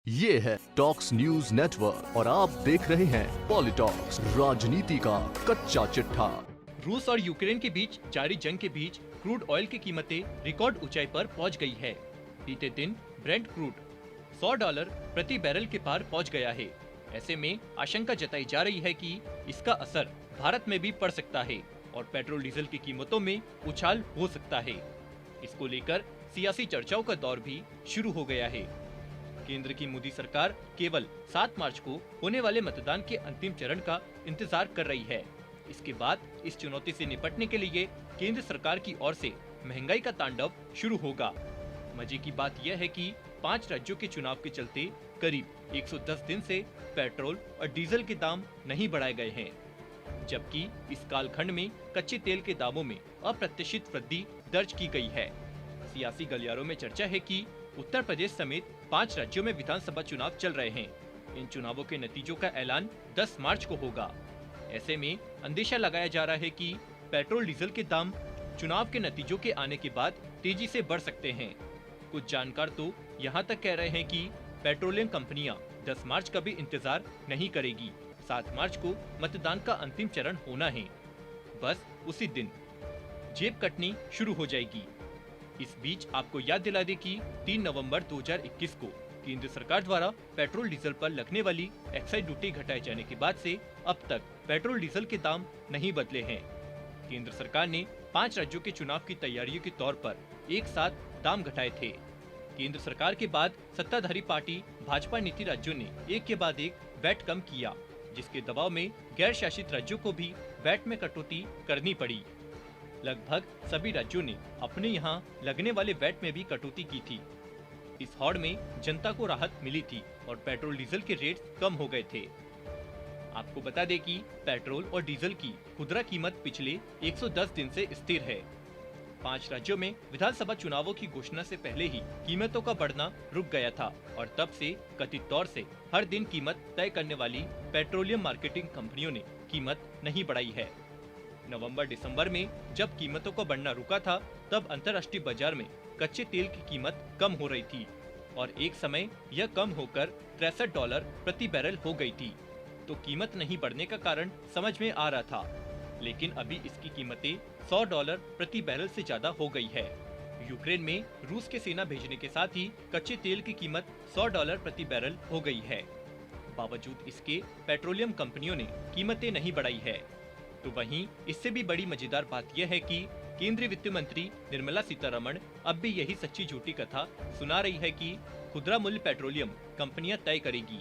ये है talks news network और आप देख रहे हैं पॉलिटॉक्स, राजनीति का कच्चा चिट्ठा। रूस और यूक्रेन के बीच जारी जंग के बीच क्रूड ऑयल की कीमतें रिकॉर्ड ऊंचाई पर पहुंच गई है। बीते दिन ब्रेंट क्रूड $100 प्रति बैरल के पार पहुंच गया है। ऐसे में आशंका जताई जा रही है कि इसका असर भारत में भी पड़ सकता है और पेट्रोल डीजल की कीमतों में उछाल हो सकता है। इसको लेकर सियासी चर्चाओं का दौर भी शुरू हो गया है। केंद्र की मोदी सरकार केवल 7 मार्च को होने वाले मतदान के अंतिम चरण का इंतजार कर रही है। इसके बाद इस चुनौती से निपटने के लिए केंद्र सरकार की ओर से महंगाई का तांडव शुरू होगा। मजे की बात यह है कि 5 राज्यों के चुनाव के चलते करीब 110 दिन से पेट्रोल और डीजल के दाम नहीं बढ़ाए गए हैं, जबकि इस कालखंड में कच्चे तेल के दामों में अप्रत्याशित वृद्धि दर्ज की गई है। सियासी गलियारों में चर्चा है कि उत्तर प्रदेश समेत 5 राज्यों में विधानसभा चुनाव चल रहे हैं। इन चुनावों के नतीजों का ऐलान 10 मार्च को होगा। ऐसे में अंदेशा लगाया जा रहा है कि पेट्रोल डीजल के दाम चुनाव के नतीजों के आने के बाद तेजी से बढ़ सकते हैं। कुछ जानकार तो यहाँ तक कह रहे हैं कि पेट्रोलियम कंपनियां 10 मार्च का भी इंतजार नहीं करेगी। 7 मार्च को मतदान का अंतिम चरण होना है, बस उसी दिन जेब कटनी शुरू हो जाएगी। इस बीच आपको याद दिला दें कि 3 नवंबर 2021 को केंद्र सरकार द्वारा पेट्रोल डीजल पर लगने वाली एक्साइज ड्यूटी घटाए जाने के बाद से अब तक पेट्रोल डीजल के दाम नहीं बदले हैं। केंद्र सरकार ने 5 राज्यों के चुनाव की तैयारियों के तौर पर एक साथ दाम घटाए थे। केंद्र सरकार के बाद सत्ताधारी पार्टी भाजपा नीति राज्यों ने एक के बाद एक वैट कम किया, जिसके दबाव में गैर शासित राज्यों को भी वैट में कटौती करनी पड़ी। लगभग सभी राज्यों ने अपने यहाँ लगने वाले वैट में भी कटौती की थी। इस हौड़ में जनता को राहत मिली थी और पेट्रोल डीजल के रेट कम हो गए थे। आपको बता दें कि पेट्रोल और डीजल की खुदरा कीमत पिछले 110 दिन से स्थिर है। 5 राज्यों में विधानसभा चुनावों की घोषणा से पहले ही कीमतों का बढ़ना रुक गया था और तब से कथित तौर से हर दिन कीमत तय करने वाली पेट्रोलियम मार्केटिंग कंपनियों ने कीमत नहीं बढ़ाई है। नवंबर-दिसंबर में जब कीमतों का बढ़ना रुका था, तब अंतर्राष्ट्रीय बाजार में कच्चे तेल की कीमत कम हो रही थी और एक समय यह कम होकर $63 प्रति बैरल हो गई थी। तो कीमत नहीं बढ़ने का कारण समझ में आ रहा था, लेकिन अभी इसकी कीमतें $100 प्रति बैरल से ज्यादा हो गई है। यूक्रेन में रूस के सेना भेजने के साथ ही कच्चे तेल की कीमत $100 प्रति बैरल हो गई है। बावजूद इसके पेट्रोलियम कंपनियों ने कीमतें नहीं बढ़ाई है। तो वहीं इससे भी बड़ी मजेदार बात यह है कि केंद्रीय वित्त मंत्री निर्मला सीतारमण अब भी यही सच्ची झूठी कथा सुना रही है कि खुदरा मूल्य पेट्रोलियम कंपनियां तय करेगी।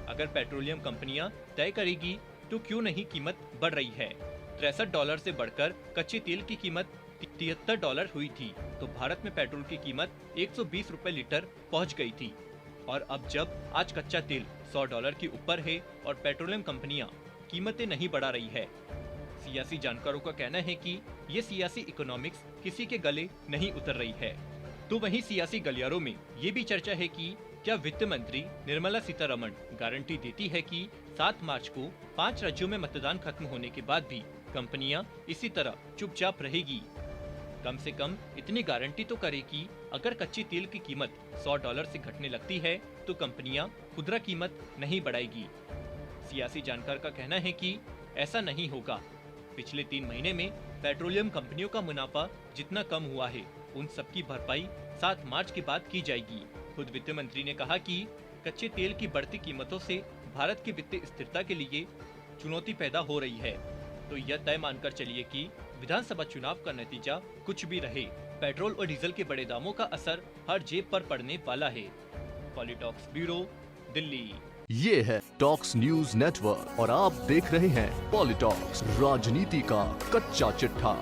अगर पेट्रोलियम कंपनियां तय करेगी तो क्यों नहीं कीमत बढ़ रही है। $63 से बढ़कर कच्चे तेल की कीमत $73 हुई थी, तो भारत में पेट्रोल की कीमत 120 रुपए लीटर पहुंच गई थी। और अब जब आज कच्चा तेल $100 के ऊपर है और पेट्रोलियम कंपनियां कीमतें नहीं बढ़ा रही है, सियासी जानकारों का कहना है कि ये सियासी इकोनॉमिक्स किसी के गले नहीं उतर रही है। तो वहीं सियासी गलियारों में ये भी चर्चा है कि क्या वित्त मंत्री निर्मला सीतारमण गारंटी देती है कि 7 मार्च को 5 राज्यों में मतदान खत्म होने के बाद भी कंपनियां इसी तरह चुपचाप रहेगी। कम से कम इतनी गारंटी तो करे कि अगर कच्चे तेल की कीमत $100 से घटने लगती है तो कंपनियां खुदरा कीमत नहीं बढ़ाएगी। सियासी जानकार का कहना है कि ऐसा नहीं होगा। पिछले 3 महीने में पेट्रोलियम कंपनियों का मुनाफा जितना कम हुआ है, उन सब की भरपाई 7 मार्च के बाद की जाएगी। खुद वित्त मंत्री ने कहा कि कच्चे तेल की बढ़ती कीमतों से भारत की वित्तीय स्थिरता के लिए चुनौती पैदा हो रही है। तो यह तय मानकर चलिए कि विधानसभा चुनाव का नतीजा कुछ भी रहे, पेट्रोल और डीजल के बड़े दामों का असर हर जेब पर पड़ने वाला है। पॉलिटॉक्स ब्यूरो, दिल्ली। ये है टॉक्स न्यूज नेटवर्क और आप देख रहे हैं पॉलिटॉक्स, राजनीति का कच्चा चिट्ठा।